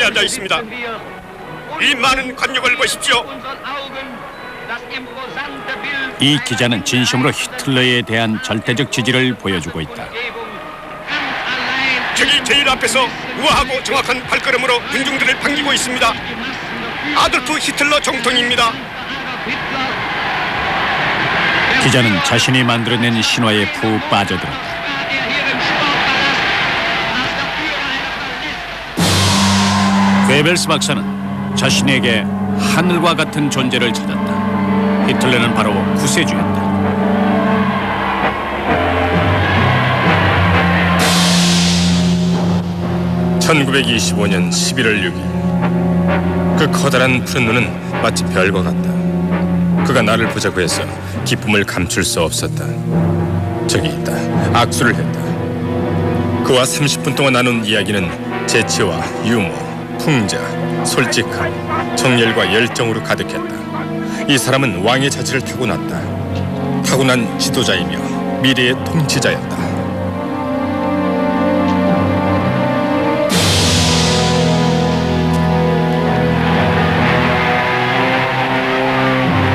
앉아 있습니다. 이 많은 관용을 보십시오. 이 기자는 진심으로 히틀러에 대한 절대적 지지를 보여주고 있다. 저기 제일 앞에서 우아하고 정확한 발걸음으로 군중들을 반기고 있습니다. 아돌프 히틀러总统입니다. 기자는 자신이 만들어낸 신화에 푹 빠져들었다. 괴벨스 박사는 자신에게 하늘과 같은 존재를 찾았다. 히틀러는 바로 구세주였다. (1925년 11월 6일) 그 커다란 푸른 눈은 마치 별과 같다. 그가 나를 보자고 해서 기쁨을 감출 수 없었다. 저기 있다. 악수를 했다. 그와 30분 동안 나눈 이야기는 재치와 유머, 풍자, 솔직함, 정열과 열정으로 가득했다. 이 사람은 왕의 자질을 타고났다. 타고난 지도자이며 미래의 통치자였다.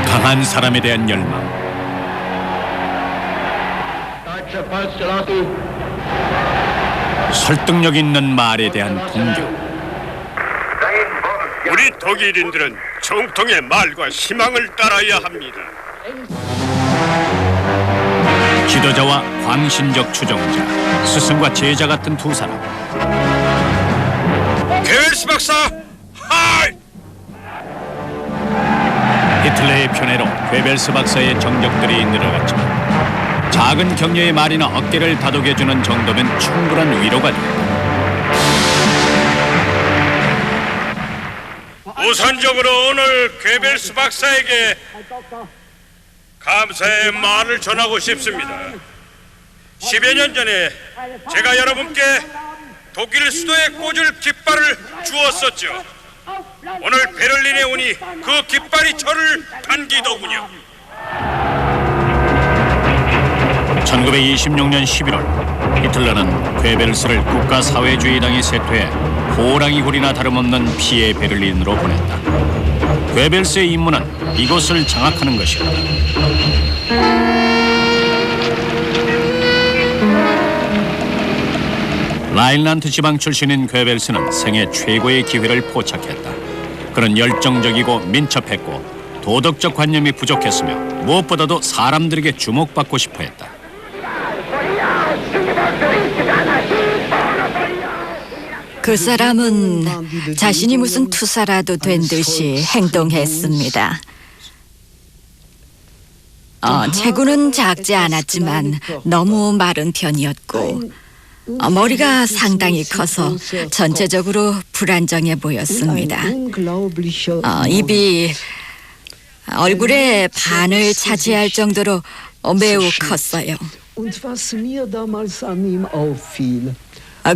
강한 사람에 대한 열망, 설득력 있는 말에 대한 동경, 우리 독일인들은 정통의 말과 희망을 따라야 합니다. 지도자와 광신적 추종자, 스승과 제자 같은 두 사람. 괴벨스 박사, 하이! 히틀러의 편애로 괴벨스 박사의 정적들이 늘어갔지만 작은 격려의 말이나 어깨를 다독여주는 정도면 충분한 위로가 된다. 우선적으로 오늘 괴벨스 박사에게 감사의 말을 전하고 싶습니다. 10여 년 전에 제가 여러분께 독일 수도에 꽂을 깃발을 주었었죠. 오늘 베를린에 오니 그 깃발이 저를 반기더군요. 1926년 11월 히틀러는 괴벨스를 국가사회주의당에 세퇴해 호랑이 굴이나 다름없는 피해 베를린으로 보냈다. 괴벨스의 임무는 이곳을 장악하는 것이었다. 라인란트 지방 출신인 괴벨스는 생애 최고의 기회를 포착했다. 그는 열정적이고 민첩했고 도덕적 관념이 부족했으며 무엇보다도 사람들에게 주목받고 싶어했다. 그 사람은 자신이 무슨 투사라도 된 듯이 행동했습니다. 체구는 작지 않았지만 너무 마른 편이었고 머리가 상당히 커서 전체적으로 불안정해 보였습니다. 입이 얼굴의 반을 차지할 정도로 매우 컸어요.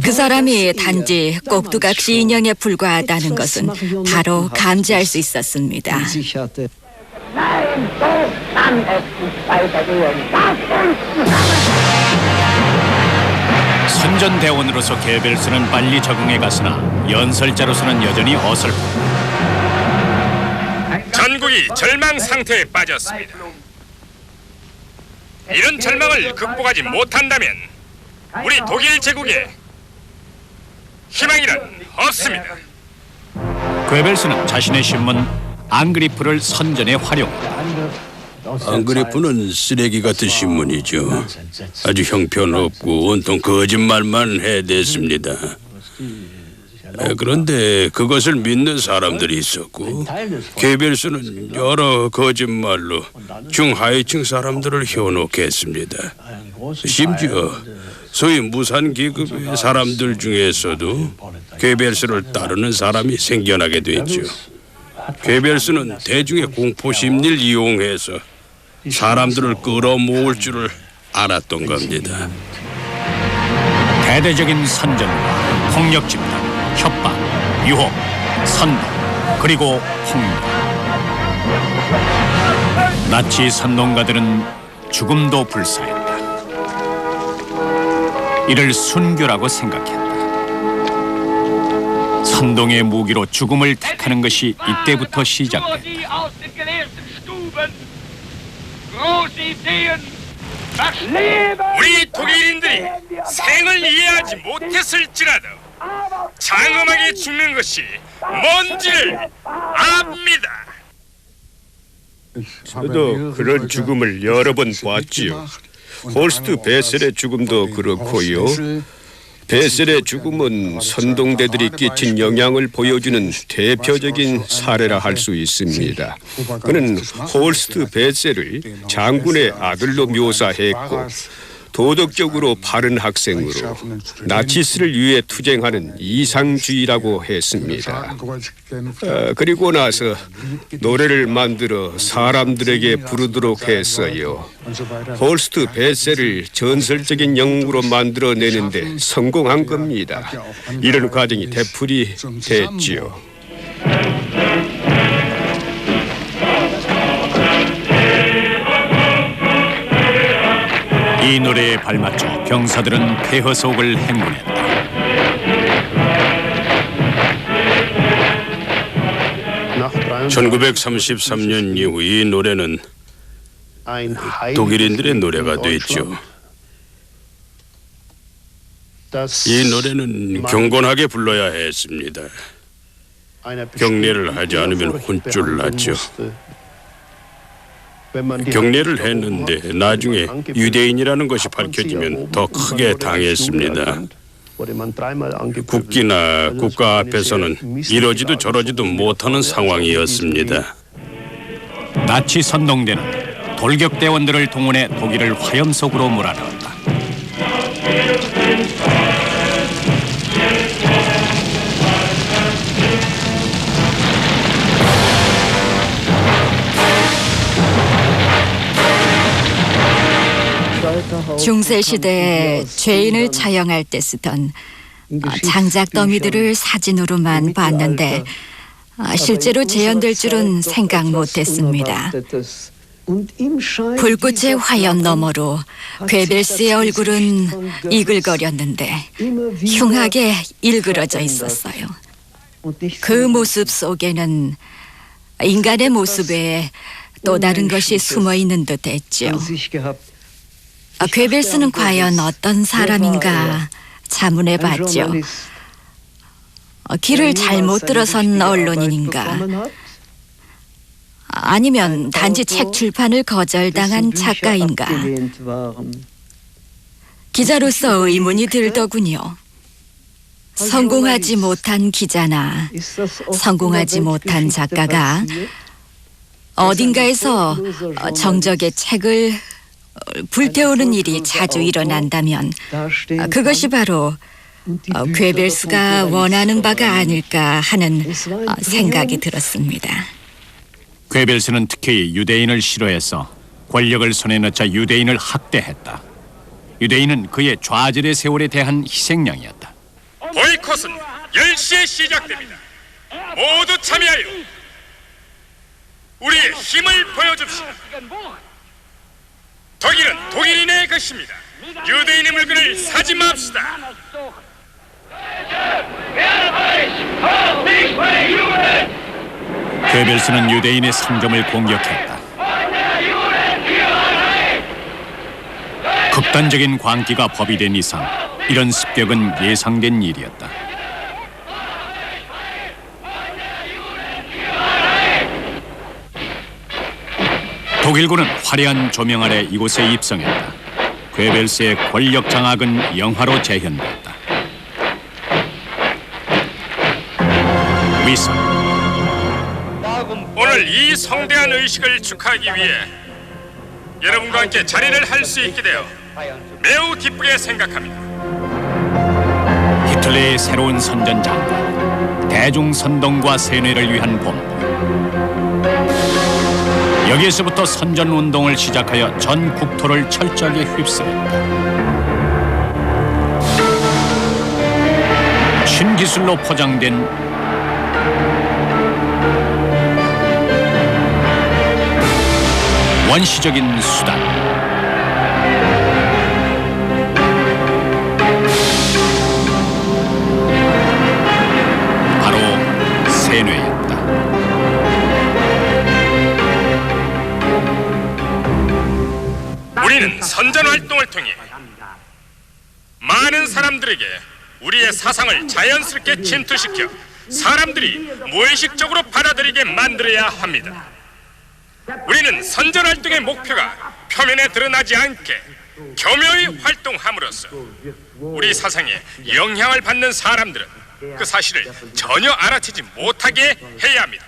그 사람이 단지 꼭두각시 인형에 불과하다는 것은 바로 감지할 수 있었습니다. 선전대원으로서 괴벨스는 빨리 적응해 갔으나 연설자로서는 여전히 어설프다. 전국이 절망 상태에 빠졌습니다. 이런 절망을 극복하지 못한다면 우리 독일 제국에 희망이란 없습니다. 괴벨스는 자신의 신문 앙그리프를 선전에 활용했다. 앙그리프는 쓰레기 같은 신문이죠. 아주 형편없고 온통 거짓말만 해댔습니다. 그런데 그것을 믿는 사람들이 있었고 괴벨스는 여러 거짓말로 중하위층 사람들을 현혹해 했습니다. 심지어 소위 무산기급의 사람들 중에서도 괴벨스를 따르는 사람이 생겨나게 됐죠. 괴벨스는 대중의 공포심리를 이용해서 사람들을 끌어모을 줄을 알았던 겁니다. 대대적인 선전과 폭력 집단, 협박, 유혹, 선동, 그리고 폭력. 나치 선동가들은 죽음도 불사했다. 이를 순교라고 생각했다. 선동의 무기로 죽음을 택하는 것이 이때부터 시작됐다. 우리 독일인들이 생을 이해하지 못했을지라도 장엄하게 죽는 것이 뭔지를 압니다. 저도 그런 죽음을 여러 번 봤지요. 홀스트 베셀의 죽음도 그렇고요. 베셀의 죽음은 선동대들이 끼친 영향을 보여주는 대표적인 사례라 할 수 있습니다. 그는 홀스트 베셀을 장군의 아들로 묘사했고 도덕적으로 바른 학생으로 나치스를 위해 투쟁하는 이상주의라고 했습니다. 그리고 나서 노래를 만들어 사람들에게 부르도록 했어요. 홀스트 베셀을 전설적인 영웅으로 만들어내는데 성공한 겁니다. 이런 과정이 되풀이 됐지요. 이 노래에 발맞춰 병사들은 폐허 속을 행군했다. (1933년) 이후 이 노래는 독일인들의 노래가 됐죠. 이 노래는 경건하게 불러야 했습니다. 경례를 하지 않으면 혼쭐 났죠. 경례를 했는데 나중에 유대인이라는 것이 밝혀지면 더 크게 당했습니다. 국기나 국가 앞에서는 이러지도 저러지도 못하는 상황이었습니다. 나치 선동대는 돌격대원들을 동원해 독일을 화염 속으로 몰아넣었다. 중세시대에 죄인을 처형할 때 쓰던 장작 더미들을 사진으로만 봤는데 실제로 재현될 줄은 생각 못했습니다. 불꽃의 화염 너머로 괴벨스의 얼굴은 이글거렸는데 흉하게 일그러져 있었어요. 그 모습 속에는 인간의 모습 외에 또 다른 것이 숨어 있는 듯했죠. 괴벨스는 과연 어떤 사람인가 자문해봤죠. 길을 잘못 들어선 언론인인가? 아니면 단지 책 출판을 거절당한 작가인가? 기자로서 의문이 들더군요. 성공하지 못한 기자나 성공하지 못한 작가가 어딘가에서 정적의 책을 불태우는 일이 자주 일어난다면 그것이 바로 괴벨스가 원하는 바가 아닐까 하는 생각이 들었습니다. 괴벨스는 특히 유대인을 싫어해서 권력을 손에 넣자 유대인을 학대했다. 유대인은 그의 좌절의 세월에 대한 희생양이었다. 보이콧은 10시에 시작됩니다. 모두 참여하여 우리의 힘을 보여줍시다. 독일은 독일인의 것입니다. 유대인의 물건을 사지 맙시다. 괴벨스는 유대인의 상점을 공격했다. 극단적인 광기가 법이 된 이상 이런 습격은 예상된 일이었다. 독일군은 화려한 조명 아래 이곳에 입성했다. 괴벨스의 권력 장악은 영화로 재현됐다. 위선. 오늘 이 성대한 의식을 축하하기 위해 여러분과 함께 자리를 할 수 있게 되어 매우 기쁘게 생각합니다. 히틀러의 새로운 선전장관, 대중선동과 세뇌를 위한 본부. 여기에서부터 선전운동을 시작하여 전 국토를 철저하게 휩쓸었다. 신기술로 포장된 원시적인 수단. 우리는 선전 활동을 통해 많은 사람들에게 우리의 사상을 자연스럽게 침투시켜 사람들이 무의식적으로 받아들이게 만들어야 합니다. 우리는 선전 활동의 목표가 표면에 드러나지 않게 교묘히 활동함으로써 우리 사상에 영향을 받는 사람들은 그 사실을 전혀 알아채지 못하게 해야 합니다.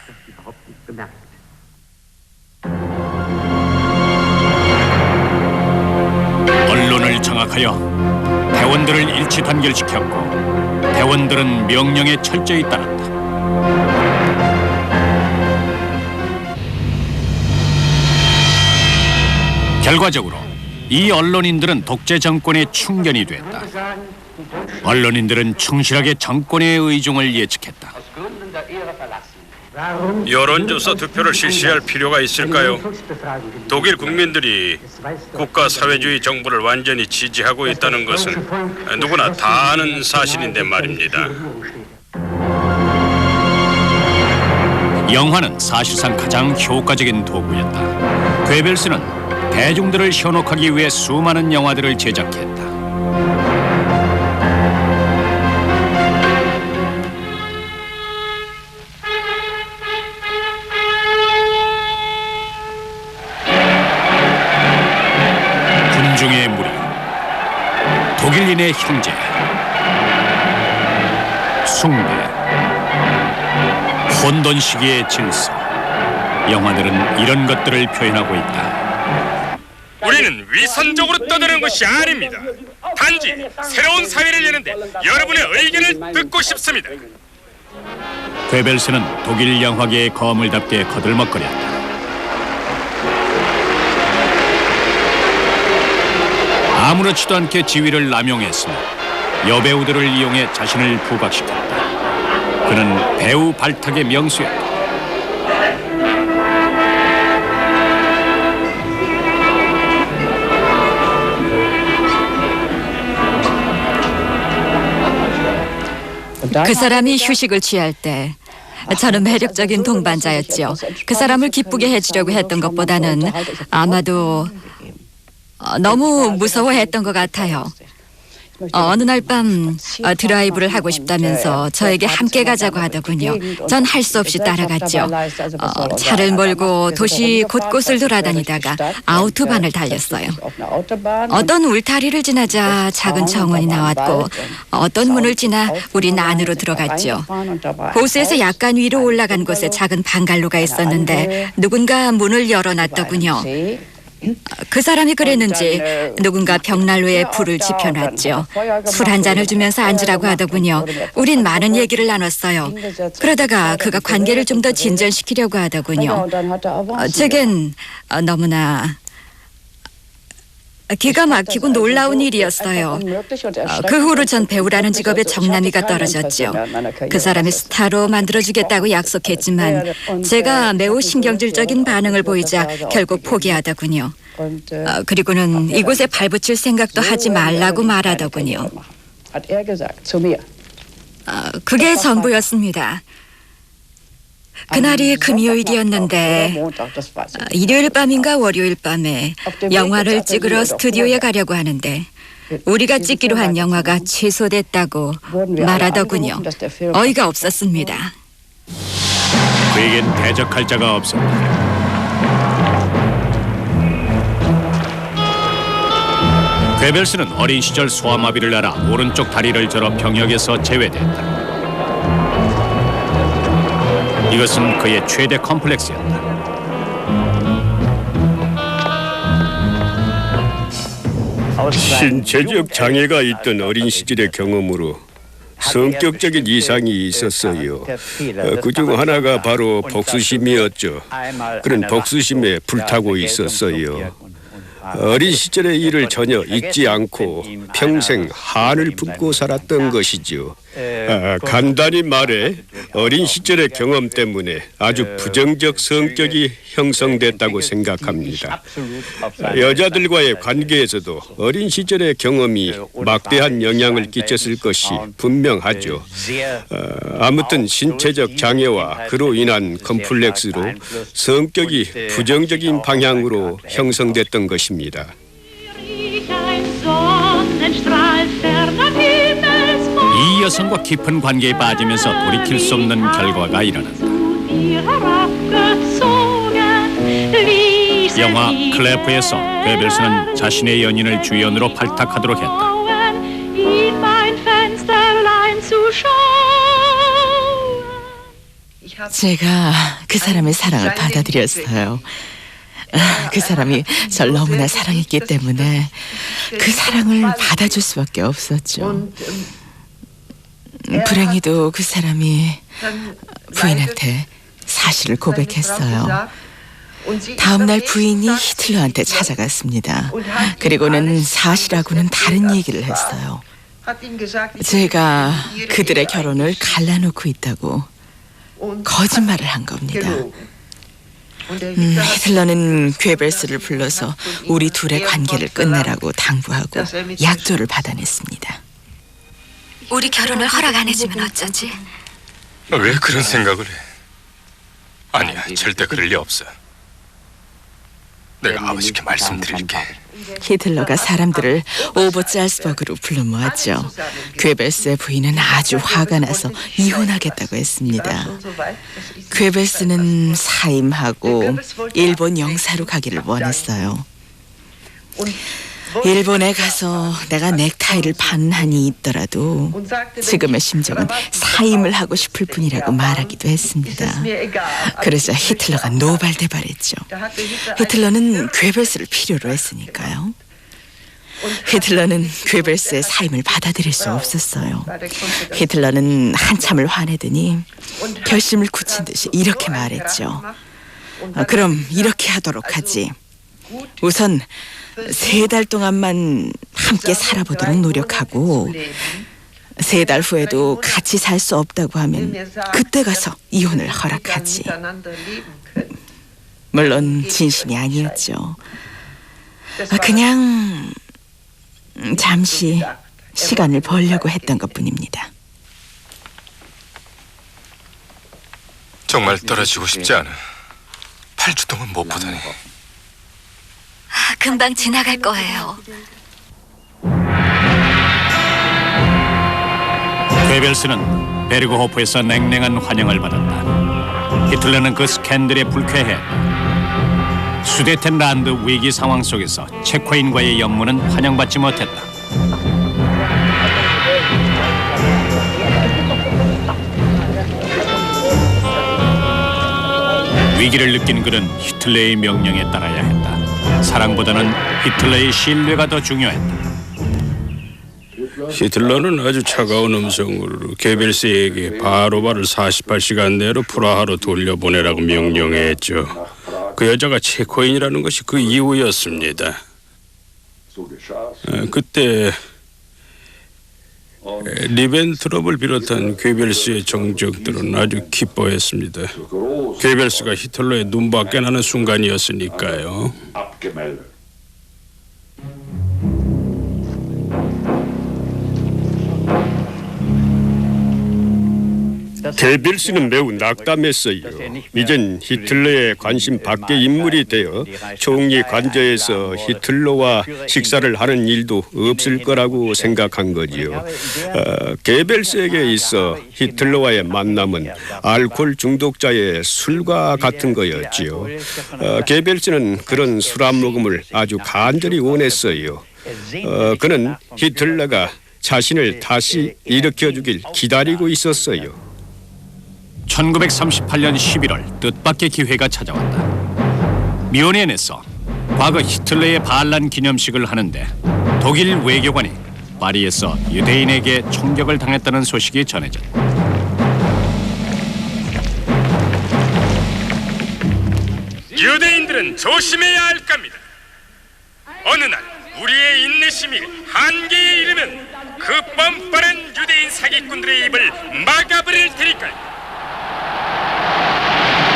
언론을 장악하여 대원들을 일치 단결시켰고 대원들은 명령에 철저히 따랐다. 결과적으로 이 언론인들은 독재 정권의 충견이 됐다. 언론인들은 충실하게 정권의 의중을 예측했다. 여론조사 투표를 실시할 필요가 있을까요? 독일 국민들이 국가 사회주의 정부를 완전히 지지하고 있다는 것은 누구나 다 아는 사실인데 말입니다. 영화는 사실상 가장 효과적인 도구였다. 괴벨스는 대중들을 현혹하기 위해 수많은 영화들을 제작했다. 군중의 무리, 독일인의 형제, 숭배, 혼돈 시기의 질서. 영화들은 이런 것들을 표현하고 있다. 우리는 위선적으로 떠드는 것이 아닙니다. 단지 새로운 사회를 여는데 여러분의 의견을 듣고 싶습니다. 괴벨스는 독일 영화계의 거물답게 거들먹거렸다. 아무렇지도 않게 지위를 남용했으며 여배우들을 이용해 자신을 부각시켰다. 그는 배우 발탁의 명수였다. 그 사람이 휴식을 취할 때 저는 매력적인 동반자였죠. 그 사람을 기쁘게 해주려고 했던 것보다는 아마도 너무 무서워했던 것 같아요. 어느 날 밤 드라이브를 하고 싶다면서 저에게 함께 가자고 하더군요. 전 할 수 없이 따라갔죠. 차를 몰고 도시 곳곳을 돌아다니다가 아우토반을 달렸어요. 어떤 울타리를 지나자 작은 정원이 나왔고 어떤 문을 지나 우린 안으로 들어갔죠. 호수에서 약간 위로 올라간 곳에 작은 방갈로가 있었는데 누군가 문을 열어놨더군요. 그 사람이 그랬는지 누군가 벽난로에 불을 지펴놨죠. 술 한 잔을 주면서 앉으라고 하더군요. 우린 많은 얘기를 나눴어요. 그러다가 그가 관계를 좀 더 진전시키려고 하더군요. 제겐 너무나 기가 막히고 놀라운 일이었어요. 그 후로 전 배우라는 직업에 정남이가 떨어졌죠. 그 사람이 스타로 만들어주겠다고 약속했지만 제가 매우 신경질적인 반응을 보이자 결국 포기하더군요. 그리고는 이곳에 발붙일 생각도 하지 말라고 말하더군요. 그게 전부였습니다. 그날이 금요일이었는데 일요일 밤인가 월요일 밤에 영화를 찍으러 스튜디오에 가려고 하는데 우리가 찍기로 한 영화가 취소됐다고 말하더군요. 어이가 없었습니다. 그에겐 대적할 자가 없었다. 괴벨스는 어린 시절 소아마비를 앓아 오른쪽 다리를 절어 병역에서 제외됐다. 이것은 그의 최대 컴플렉스였다. 신체적 장애가 있던 어린 시절의 경험으로 성격적인 이상이 있었어요. 그중 하나가 바로 복수심이었죠. 그런 복수심에 불타고 있었어요. 어린 시절의 일을 전혀 잊지 않고 평생 한을 품고 살았던 것이죠. 간단히 말해 어린 시절의 경험 때문에 아주 부정적 성격이 형성됐다고 생각합니다. 여자들과의 관계에서도 어린 시절의 경험이 막대한 영향을 끼쳤을 것이 분명하죠. 아무튼 신체적 장애와 그로 인한 컴플렉스로 성격이 부정적인 방향으로 형성됐던 것입니다. 이 여성과 깊은 관계에 빠지면서 돌이킬 수 없는 결과가 일어난다. 영화 클래프에서 괴벨스는 자신의 연인을 주연으로 발탁하도록 했다. 제가 그 사람의 사랑을 받아들였어요. 그 사람이 절 너무나 사랑했기 때문에 그 사랑을 받아줄 수밖에 없었죠. 불행히도 그 사람이 부인한테 사실을 고백했어요. 다음 날 부인이 히틀러한테 찾아갔습니다. 그리고는 사실하고는 다른 얘기를 했어요. 제가 그들의 결혼을 갈라놓고 있다고 거짓말을 한 겁니다. 히틀러는 괴벨스를 불러서 우리 둘의 관계를 끝내라고 당부하고 약조를 받아냈습니다. 우리 결혼을 허락 안 해주면 어쩌지? 왜 그런 생각을 해? 아니야, 절대 그럴 리 없어. 내가 아버지께 말씀드릴게. 히틀러가 사람들을 오버짤스버그로 불러 모았죠. 괴벨스의 부인은 아주 화가 나서 이혼하겠다고 했습니다. 괴벨스는 사임하고 일본 영사로 가기를 원했어요. 일본에 가서 내가 넥타이를 판 한이 있더라도 지금의 심정은 사임을 하고 싶을 뿐이라고 말하기도 했습니다. 그러자 히틀러가 노발대발했죠. 히틀러는 괴벨스를 필요로 했으니까요. 히틀러는 괴벨스의 사임을 받아들일 수 없었어요. 히틀러는 한참을 화내더니 결심을 굳힌 듯이 이렇게 말했죠. 그럼 이렇게 하도록 하지. 우선 3달 동안만 함께 살아보도록 노력하고 3달 후에도 같이 살 수 없다고 하면 그때 가서 이혼을 허락하지. 물론 진심이 아니었죠. 그냥 잠시 시간을 벌려고 했던 것뿐입니다. 정말 떨어지고 싶지 않아. 8주 동안 못 보다니. 금방 지나갈 거예요. 괴벨스는 베르그호프에서 냉랭한 환영을 받았다. 히틀러는 그 스캔들에 불쾌했다. 수데텐란드 위기 상황 속에서 체코인과의 연문은 환영받지 못했다. 위기를 느낀 그는 히틀러의 명령에 따라야 했다. 사랑보다는 히틀러의 신뢰가 더 중요했다. 히틀러는 아주 차가운 음성으로 괴벨스에게 바로바로 48시간 내로 프라하로 돌려보내라고 명령했죠. 그 여자가 체코인이라는 것이 그 이유였습니다. 그때 리벤트롭을 비롯한 괴벨스의 정적들은 아주 기뻐했습니다. 괴벨스가 히틀러의 눈밖에 나는 순간이었으니까요. 괴벨스는 매우 낙담했어요. 이젠 히틀러의 관심 밖의 인물이 되어 총리 관저에서 히틀러와 식사를 하는 일도 없을 거라고 생각한 거지요. 괴벨스에게 있어 히틀러와의 만남은 알코올 중독자의 술과 같은 거였지요. 괴벨스는 그런 술 한 모금을 아주 간절히 원했어요. 그는 히틀러가 자신을 다시 일으켜주길 기다리고 있었어요. 1938년 11월 뜻밖의 기회가 찾아왔다. 뮌헨에서 과거 히틀러의 반란 기념식을 하는데 독일 외교관이 파리에서 유대인에게 총격을 당했다는 소식이 전해졌다. 유대인들은 조심해야 할 겁니다. 어느 날 우리의 인내심이 한계에 이르면 그 뻔뻔한 유대인 사기꾼들의 입을 막아버릴 테니까요.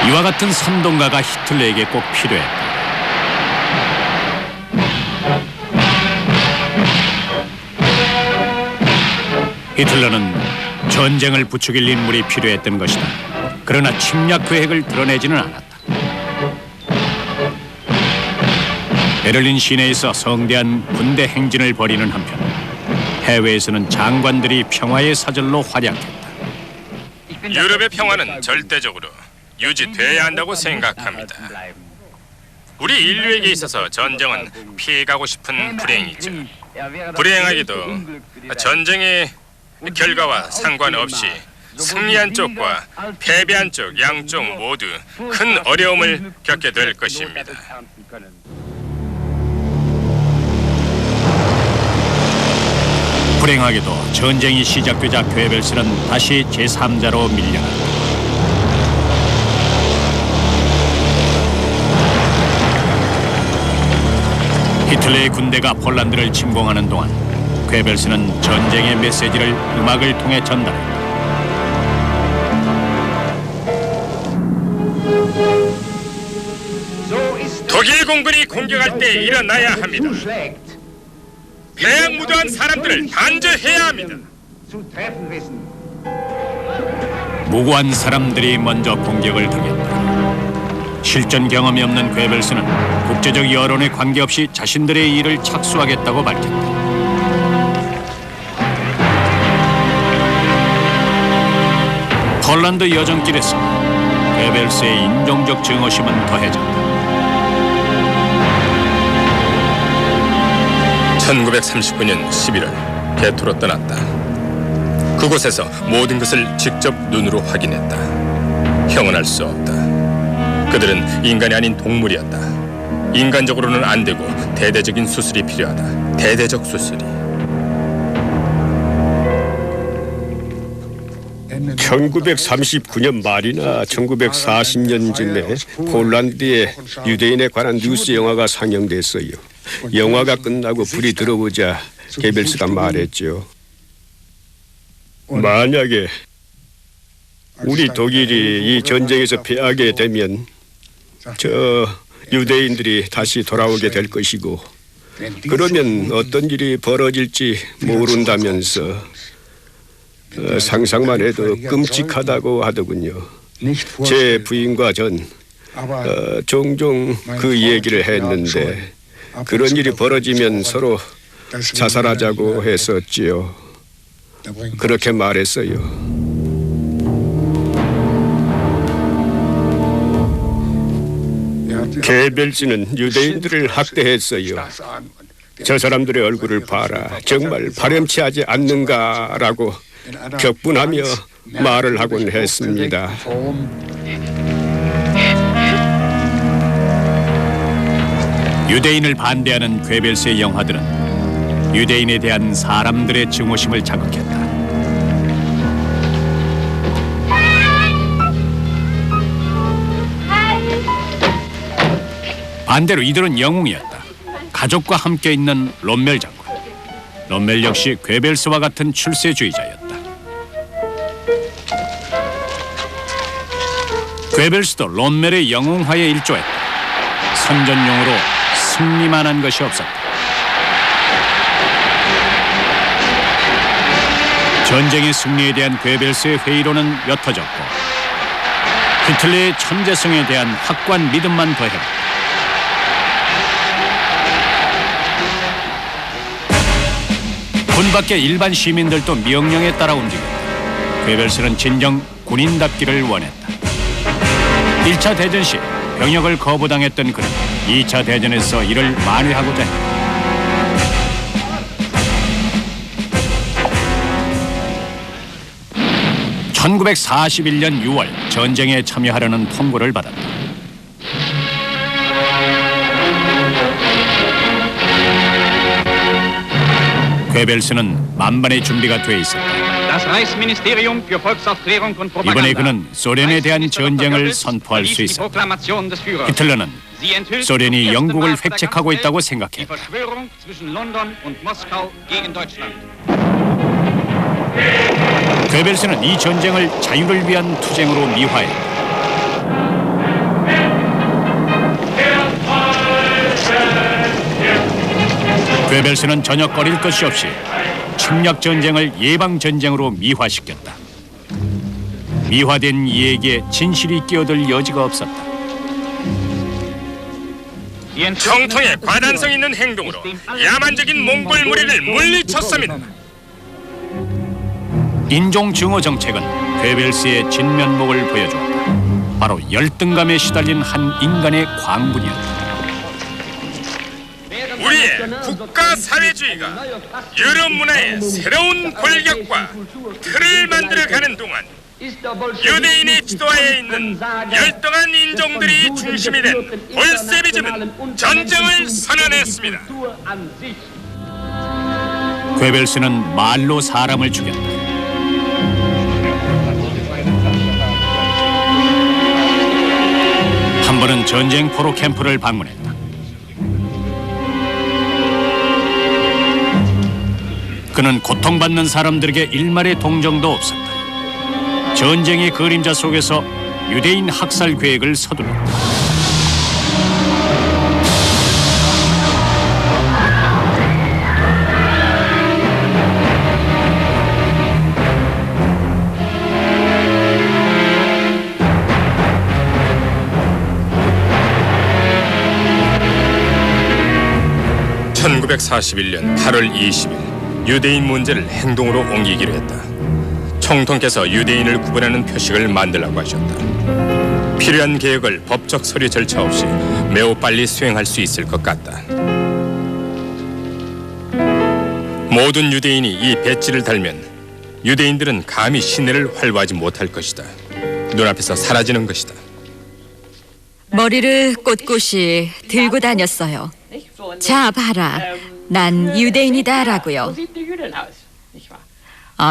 이와 같은 선동가가 히틀러에게 꼭 필요했다. 히틀러는 전쟁을 부추길 인물이 필요했던 것이다. 그러나 침략 계획을 드러내지는 않았다. 베를린 시내에서 성대한 군대 행진을 벌이는 한편 해외에서는 장관들이 평화의 사절로 활약했다. 유럽의 평화는 절대적으로 유지돼야 한다고 생각합니다. 우리 인류에게 있어서 전쟁은 피해가고 싶은 불행이죠. 불행하게도 전쟁의 결과와 상관없이 승리한 쪽과 패배한 쪽 양쪽 모두 큰 어려움을 겪게 될 것입니다. 불행하게도 전쟁이 시작되자 괴벨스는 다시 제3자로 밀려났다. 히틀러의 군대가 폴란드를 침공하는 동안 괴벨스는 전쟁의 메시지를 음악을 통해 전달했다. 독일 공군이 공격할 때 일어나야 합니다. 배양무도한 사람들을 단죄해야 합니다. 무고한 사람들이 먼저 공격을 당했다. 실전 경험이 없는 괴벨스는 국제적 여론에 관계없이 자신들의 일을 착수하겠다고 밝혔다. 폴란드 여정길에서 괴벨스의 인종적 증오심은 더해졌다. 1939년 11월 개토로 떠났다. 그곳에서 모든 것을 직접 눈으로 확인했다. 형언할 수 없다. 그들은 인간이 아닌 동물이었다. 인간적으로는 안 되고 대대적인 수술이 필요하다. 대대적 수술이. 1939년 말이나 1940년쯤에 폴란드에 유대인에 관한 뉴스 영화가 상영됐어요. 영화가 끝나고 불이 들어오자 게벨스가 말했죠. 만약에 우리 독일이 이 전쟁에서 패하게 되면 저 유대인들이 다시 돌아오게 될 것이고, 그러면 어떤 일이 벌어질지 모른다면서 상상만 해도 끔찍하다고 하더군요. 제 부인과 전 종종 그 얘기를 했는데 그런 일이 벌어지면 서로 자살하자고 했었지요. 그렇게 말했어요. 게벨스는 유대인들을 학대했어요. 저 사람들의 얼굴을 봐라. 정말 바람치하지 않는가라고 격분하며 말을 하곤 했습니다. 유대인을 반대하는 괴벨스의 영화들은 유대인에 대한 사람들의 증오심을 자극했다. 반대로 이들은 영웅이었다. 가족과 함께 있는 롬멜 장군. 롬멜 역시 괴벨스와 같은 출세주의자였다. 괴벨스도 롬멜의 영웅화에 일조했다. 선전용으로 승리만 한 것이 없었다. 전쟁의 승리에 대한 괴벨스의 회의론은 옅어졌고 히틀러의 천재성에 대한 확고한 믿음만 더했다. 군 밖의 일반 시민들도 명령에 따라 움직였다. 괴벨스는 진정 군인답기를 원했다. 1차 대전 시 병역을 거부당했던 그는 2차 대전에서 이를 만회하고자 했다. 1941년 6월 전쟁에 참여하려는 통보를 받았다. 괴벨스는 만반의 준비가 돼 있었다. 이번에 그는 소련에 대한 전쟁을 선포할 수 있었다. 히틀러는 소련이 영국을 획책하고 있다고 생각했다. 괴벨스는 이 전쟁을 자유를 위한 투쟁으로 미화했다. 괴벨스는 전혀 꺼릴 것이 없이 침략 전쟁을 예방 전쟁으로 미화시켰다. 미화된 이에게 진실이 끼어들 여지가 없었다. 정통의 과단성 있는 행동으로 야만적인 몽골 무리를 물리쳤습니다. 인종 증오 정책은 괴벨스의 진면목을 보여주었다. 바로 열등감에 시달린 한 인간의 광분이었다. 우리의 국가 사회주의가 유럽 문화의 새로운 골격과 틀을 만들어가는 동안 유대인의 지도하에 있는 열등한 인종들이 중심이 된 볼세비즘은 전쟁을 선언했습니다. 괴벨스는 말로 사람을 죽였다. 한 번은 전쟁포로 캠프를 방문했다. 그는 고통받는 사람들에게 일말의 동정도 없었다. 전쟁의 그림자 속에서 유대인 학살 계획을 서둘렀다. (1941년 8월 20일) 유대인 문제를 행동으로 옮기기로 했다. 총통께서 유대인을 구분하는 표식을 만들라고 하셨다. 필요한 계획을 법적 서류 절차 없이 매우 빨리 수행할 수 있을 것 같다. 모든 유대인이 이 배지를 달면 유대인들은 감히 시내를 활보하지 못할 것이다. 눈앞에서 사라지는 것이다. 머리를 꼿꼿이 들고 다녔어요. 자, 봐라. 난 유대인이다라고요.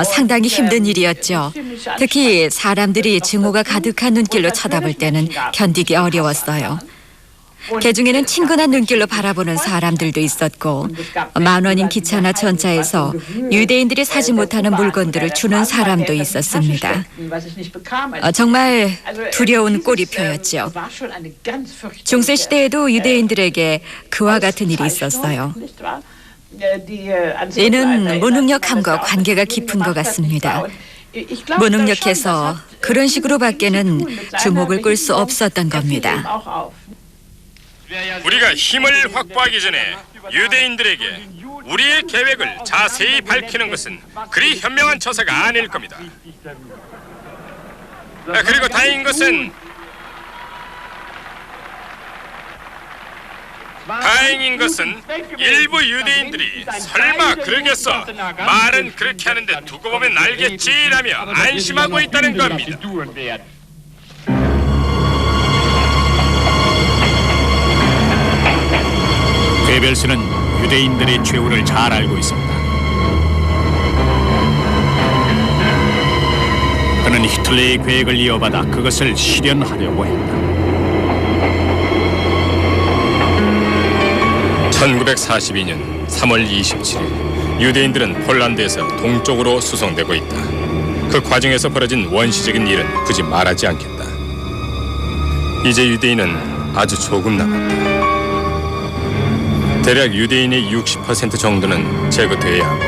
상당히 힘든 일이었죠. 특히 사람들이 증오가 가득한 눈길로 쳐다볼 때는 견디기 어려웠어요. 개중에는 친근한 눈길로 바라보는 사람들도 있었고, 10,000원인 기차나 전차에서 유대인들이 사지 못하는 물건들을 주는 사람도 있었습니다. 정말 두려운 꼬리표였죠. 중세시대에도 유대인들에게 그와 같은 일이 있었어요. 이는 무능력함과 관계가 깊은 것 같습니다. 무능력해서 그런 식으로밖에는 주목을 끌 수 없었던 겁니다. 우리가 힘을 확보하기 전에 유대인들에게 우리의 계획을 자세히 밝히는 것은 그리 현명한 처사가 아닐 겁니다. 그리고 다행인 것은 일부 유대인들이 설마 그러겠어, 말은 그렇게 하는데 두고 보면 알겠지라며 안심하고 있다는 겁니다. 괴벨스는 유대인들의 최후를 잘 알고 있었다. 그는 히틀러의 계획을 이어받아 그것을 실현하려고 했다. 1942년 3월 27일 유대인들은 폴란드에서 동쪽으로 수송되고 있다. 그 과정에서 벌어진 원시적인 일은 굳이 말하지 않겠다. 이제 유대인은 아주 조금 남았다. 대략 유대인의 60% 정도는 제거되어야 하고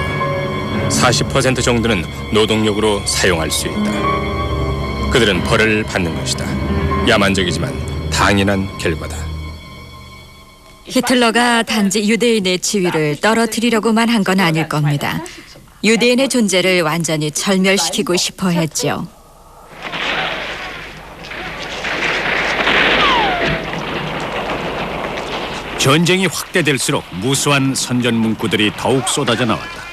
40% 정도는 노동력으로 사용할 수 있다. 그들은 벌을 받는 것이다. 야만적이지만 당연한 결과다. 히틀러가 단지 유대인의 지위를 떨어뜨리려고만 한 건 아닐 겁니다. 유대인의 존재를 완전히 절멸시키고 싶어 했죠. 전쟁이 확대될수록 무수한 선전 문구들이 더욱 쏟아져 나왔다.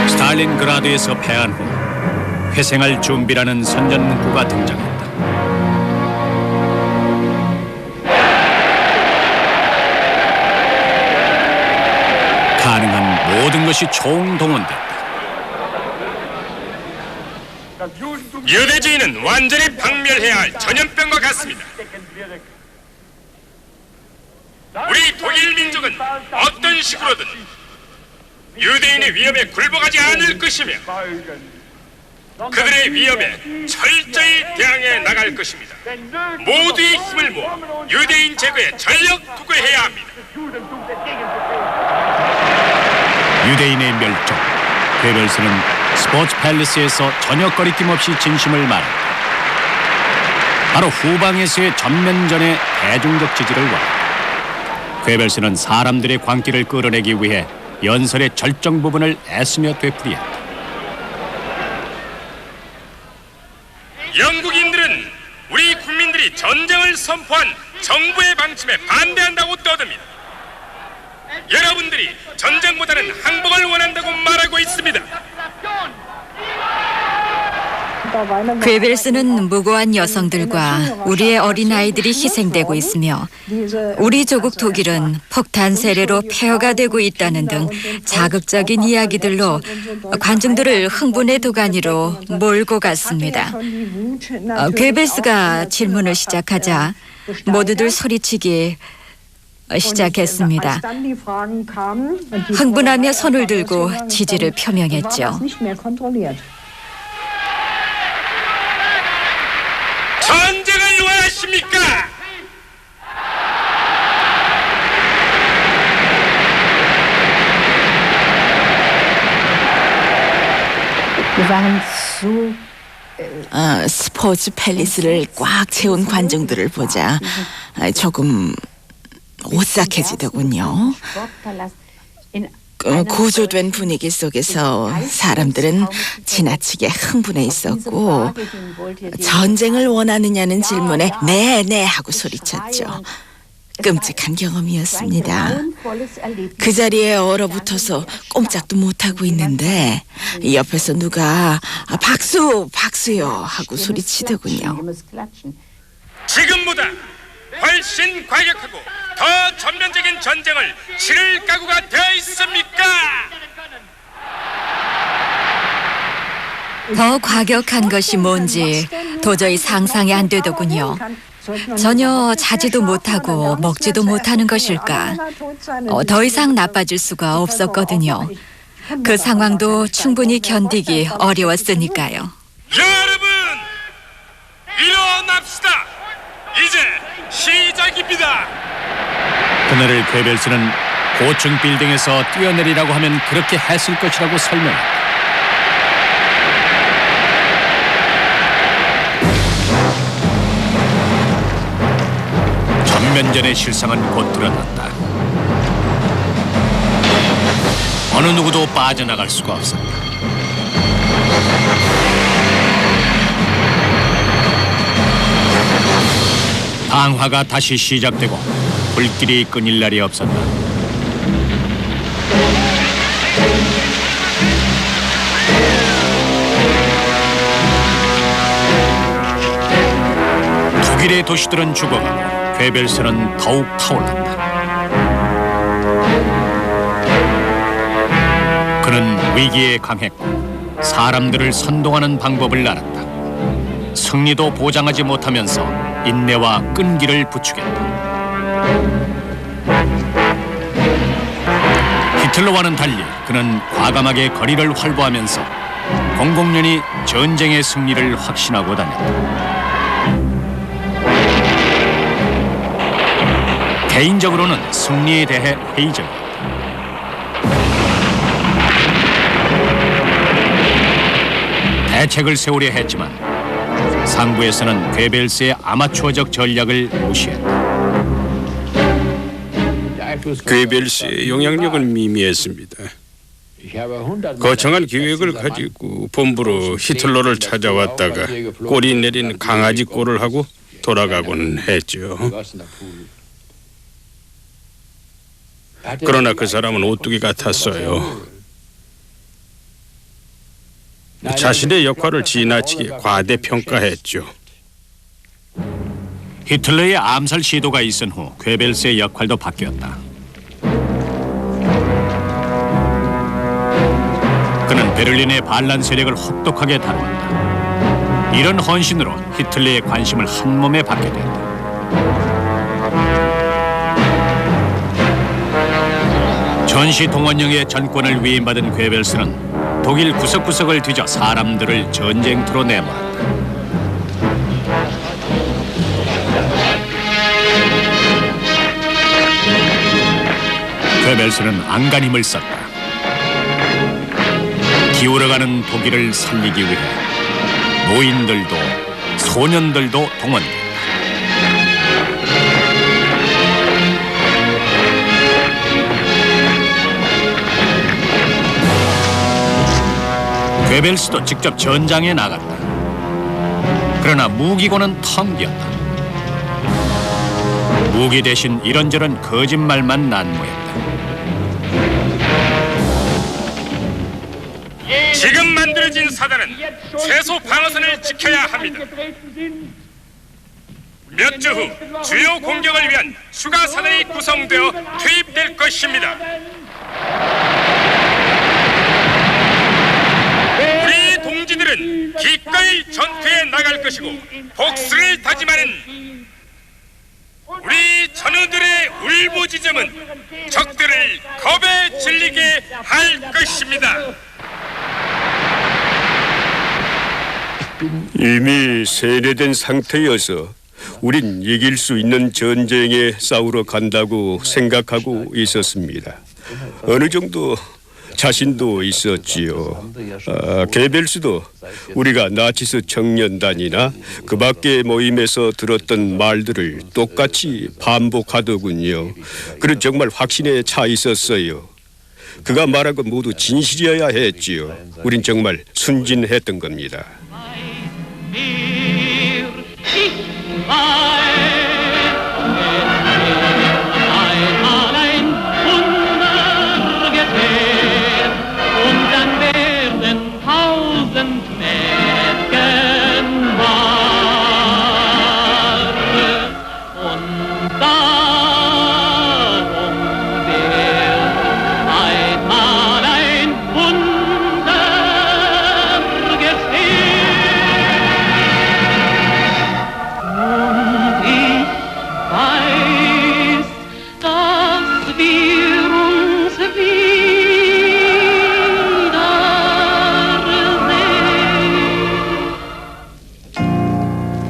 스탈린그라드에서 패한 후 회생할 준비라는 선전 문구가 등장했다. 가능한 모든 것이 총동원됐다. 유대주의는 완전히 박멸해야 할 전염병과 같습니다. 우리 독일 민족은 어떤 식으로든 유대인의 위협에 굴복하지 않을 것이며 그들의 위협에 철저히 대항해 나갈 것입니다. 모두의 힘을 모아 유대인 제거에 전력 투구해야 합니다. 유대인의 멸종, 괴벨스는 스포츠 팰리스에서 전혀 거리낌 없이 진심을 말했다. 바로 후방에서의 전면전의 대중적 지지를 원했다. 괴벨스는 사람들의 광기를 끌어내기 위해 연설의 절정 부분을 애쓰며 되풀이했다. 영국인들은 우리 국민들이 전쟁을 선포한 정부의 방침에 반대한다고 떠듭니다. 여러분들이 전쟁보다는 항복을 원한다고 말하고 있습니다. 괴벨스는 무고한 여성들과 우리의 어린아이들이 희생되고 있으며 우리 조국 독일은 폭탄 세례로 폐허가 되고 있다는 등 자극적인 이야기들로 관중들을 흥분의 도가니로 몰고 갔습니다. 괴벨스가 질문을 시작하자 모두들 소리치기 시작했습니다. 흥분하며 손을 들고 지지를 표명했죠. 전쟁을 원하십니까? 스포츠 팰리스를 꽉 채운 관중들을 보자 조금 오싹해지더군요. 고조된 분위기 속에서 사람들은 지나치게 흥분해 있었고 전쟁을 원하느냐는 질문에 네 하고 소리쳤죠. 끔찍한 경험이었습니다. 그 자리에 얼어붙어서 꼼짝도 못하고 있는데 옆에서 누가 박수요 하고 소리치더군요. 지금보다 훨씬 과격하고 더 전면적인 전쟁을 치를 각오가 되어 있습니까? 더 과격한 것이 뭔지 도저히 상상이 안 되더군요. 전혀 자지도 못하고 먹지도 못하는 것일까. 더 이상 나빠질 수가 없었거든요. 그 상황도 충분히 견디기 어려웠으니까요. 여러분, 일어납시다. 이제 시작입니다. 그날을 괴벨스는 고층 빌딩에서 뛰어내리라고 하면 그렇게 했을 것이라고 설명했다. 전면전의 실상은 곧 드러났다. 어느 누구도 빠져나갈 수가 없었다. 방화가 다시 시작되고 불길이 끊일 날이 없었다. 독일의 도시들은 죽어가고 괴벨스는 더욱 타올랐다. 그는 위기에 강했고 사람들을 선동하는 방법을 알았다. 승리도 보장하지 못하면서 인내와 끈기를 부추겼다. 히틀러와는 달리 그는 과감하게 거리를 활보하면서 공공연히 전쟁의 승리를 확신하고 다녔다. 개인적으로는 승리에 대해 회의적이었다. 대책을 세우려 했지만 상부에서는 괴벨스의 아마추어적 전략을 무시했다. 괴벨스의 영향력은 미미했습니다. 거창한 계획을 가지고 본부로 히틀러를 찾아왔다가 꼬리 내린 강아지 꼴을 하고 돌아가곤 했죠. 그러나 그 사람은 오뚜기 같았어요. 자신의 역할을 지나치게 과대평가했죠. 히틀러의 암살 시도가 있은 후 괴벨스의 역할도 바뀌었다. 그는 베를린의 반란 세력을 혹독하게 다루었다. 이런 헌신으로 히틀러의 관심을 한몸에 받게 됐다. 전시 동원령의 전권을 위임받은 괴벨스는 독일 구석구석을 뒤져 사람들을 전쟁터로 내몰았다. 괴벨스는 안간 힘을 썼다. 기울어가는 독일을 살리기 위해 노인들도 소년들도 동원됐다. 괴벨스도 직접 전장에 나갔다. 그러나 무기고는 텅 비었다. 무기 대신 이런저런 거짓말만 난무했다. 지금 만들어진 사단은 최소 방어선을 지켜야 합니다. 몇 주 후 주요 공격을 위한 추가 사단이 구성되어 투입될 것입니다. 우리 동지들은 기꺼이 전투에 나갈 것이고 복수를 다짐하는 우리 전우들의 울부짖음은 적들을 겁에 질리게 할 것입니다. 이미 세뇌된 상태여서 우린 이길 수 있는 전쟁에 싸우러 간다고 생각하고 있었습니다. 어느 정도 자신도 있었지요. 게벨스도 우리가 나치스 청년단이나 그 밖의 모임에서 들었던 말들을 똑같이 반복하더군요. 그는 정말 확신에 차 있었어요. 그가 말한 건 모두 진실이어야 했지요. 우린 정말 순진했던 겁니다.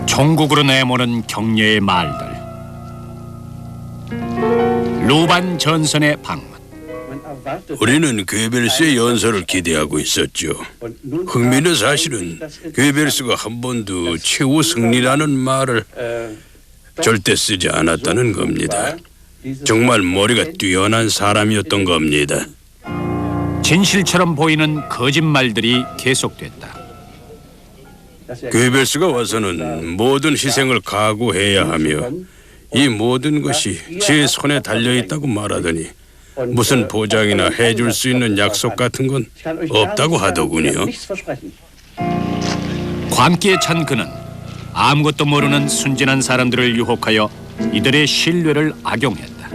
종국으로 내모는 격려의 말들. 루반 전선의 방문. 우리는 괴벨스의 연설을 기대하고 있었죠. 흥미있는 사실은 괴벨스가 한 번도 최후 승리라는 말을 절대 쓰지 않았다는 겁니다. 정말 머리가 뛰어난 사람이었던 겁니다. 진실처럼 보이는 거짓말들이 계속됐다. 괴벨스가 와서는 모든 희생을 각오해야 하며 이 모든 것이 제 손에 달려있다고 말하더니 무슨 보장이나 해줄 수 있는 약속 같은 건 없다고 하더군요. 광기에 찬 그는 아무것도 모르는 순진한 사람들을 유혹하여 이들의 신뢰를 악용했다.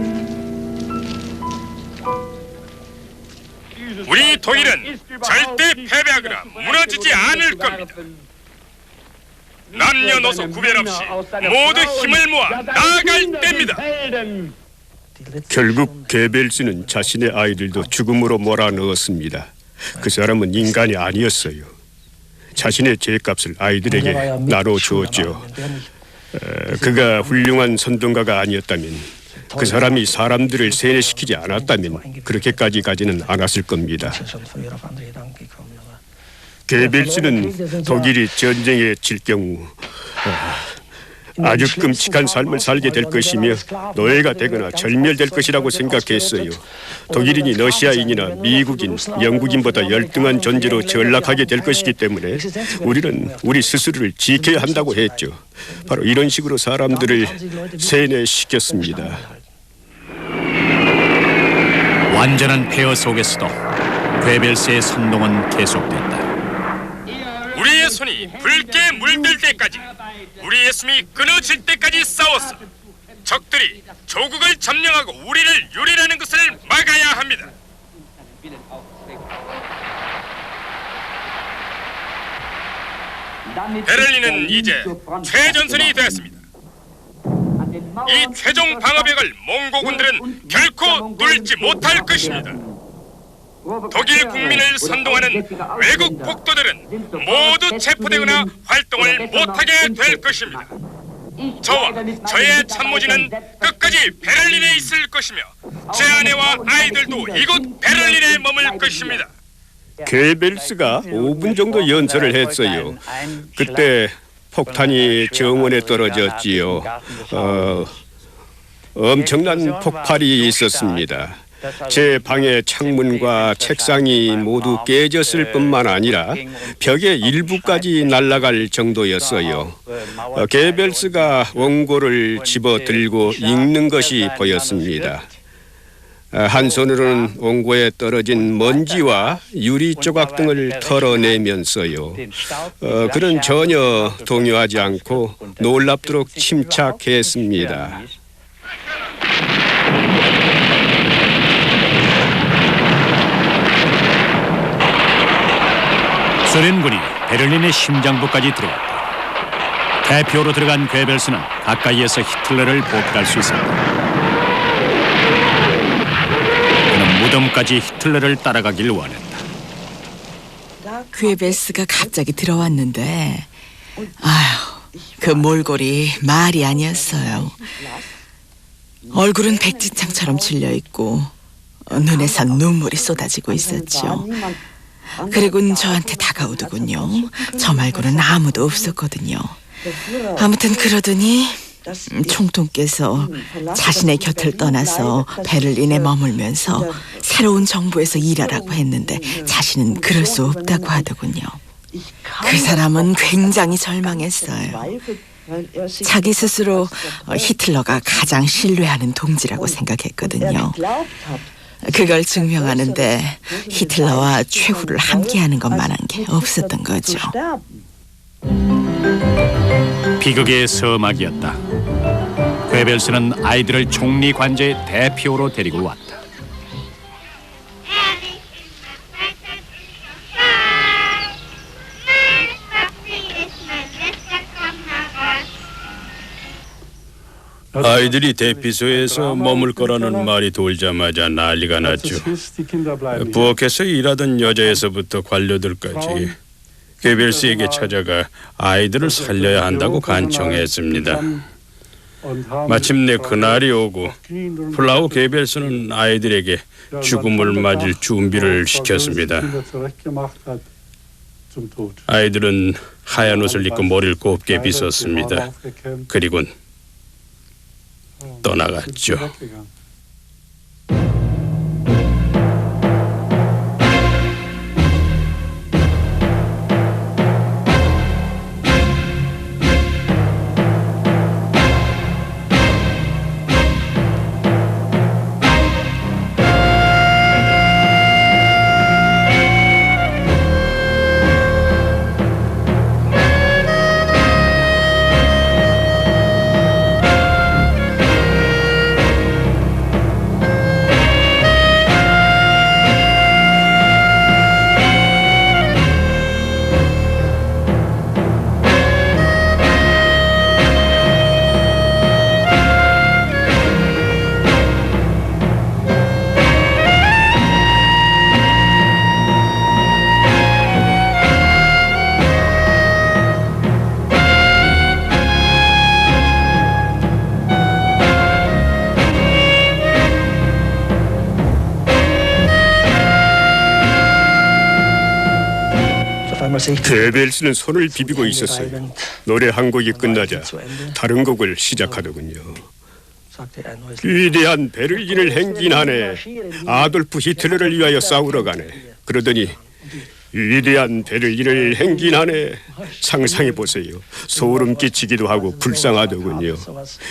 우리 독일은 절대 패배하거나 무너지지 않을 겁니다. 남녀노소 구별 없이 모두 힘을 모아 나아갈 때입니다. 결국 게벨스는 자신의 아이들도 죽음으로 몰아넣었습니다. 그 사람은 인간이 아니었어요. 자신의 죄값을 아이들에게 나눠주었죠. 그가 훌륭한 선동가가 아니었다면, 그 사람이 사람들을 세뇌시키지 않았다면 그렇게까지 가지는 않았을 겁니다. 게벨스는 독일이 전쟁에 질 경우 아주 끔찍한 삶을 살게 될 것이며 노예가 되거나 절멸될 것이라고 생각했어요. 독일인이 러시아인이나 미국인, 영국인보다 열등한 존재로 전락하게 될 것이기 때문에 우리는 우리 스스로를 지켜야 한다고 했죠. 바로 이런 식으로 사람들을 세뇌시켰습니다. 완전한 폐허 속에서도 괴벨스의 선동은 계속됐다. 우리의 손이 붉게 물들 때까지, 우리의 숨이 끊어질 때까지 싸웠어. 적들이 조국을 점령하고 우리를 유린하는 것을 막아야 합니다. 베를린은 이제 최전선이 되었습니다. 이 최종 방어벽을 몽고군들은 결코 뚫지 못할 것입니다. 독일 국민을 선동하는 외국 폭도들은 모두 체포되거나 활동을 못하게 될 것입니다. 저와 저의 참모진은 끝까지 베를린에 있을 것이며 제 아내와 아이들도 이곳 베를린에 머물 것입니다. 괴벨스가 5분 정도 연설을 했어요. 그때 폭탄이 정원에 떨어졌지요. 엄청난 폭발이 있었습니다. 제 방의 창문과 책상이 모두 깨졌을 뿐만 아니라 벽의 일부까지 날아갈 정도였어요. 게벨스가 원고를 집어 들고 읽는 것이 보였습니다. 한 손으로는 원고에 떨어진 먼지와 유리 조각 등을 털어내면서요. 그는 전혀 동요하지 않고 놀랍도록 침착했습니다. 소련군이 베를린의 심장부까지 들어왔다. 대표로 들어간 괴벨스는 가까이에서 히틀러를 보필할 수 있었다. 그는 무덤까지 히틀러를 따라가길 원했다. 괴벨스가 갑자기 들어왔는데 아휴, 그 몰골이 말이 아니었어요. 얼굴은 백지창처럼 질려있고 눈에선 눈물이 쏟아지고 있었죠. 그리고는 저한테 다가오더군요. 저 말고는 아무도 없었거든요. 아무튼 그러더니 총통께서 자신의 곁을 떠나서 베를린에 머물면서 새로운 정부에서 일하라고 했는데 자신은 그럴 수 없다고 하더군요. 그 사람은 굉장히 절망했어요. 자기 스스로 히틀러가 가장 신뢰하는 동지라고 생각했거든요. 그걸 증명하는데 히틀러와 최후를 함께하는 것만한 게 없었던 거죠. 비극의 서막이었다. 괴벨스는 아이들을 총리 관저의 대표로 데리고 왔다. 아이들이 대피소에서 머물 거라는 말이 돌자마자 난리가 났죠. 부엌에서 일하던 여자에서부터 관료들까지 게벨스에게 찾아가 아이들을 살려야 한다고 간청했습니다. 마침내 그날이 오고 플라우 게벨스는 아이들에게 죽음을 맞을 준비를 시켰습니다. 아이들은 하얀 옷을 입고 머리를 곱게 빗었습니다. 그리고는 떠나갔죠. 게벨스는 손을 비비고 있었어요. 노래 한 곡이 끝나자 다른 곡을 시작하더군요. 위대한 베를린을 행진하네. 아돌프 히틀러를 위하여 싸우러 가네. 그러더니 위대한 베를린을 행진하네. 상상해보세요. 소름 끼치기도 하고 불쌍하더군요.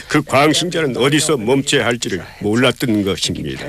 그 광신자는 어디서 멈춰야 할지를 몰랐던 것입니다.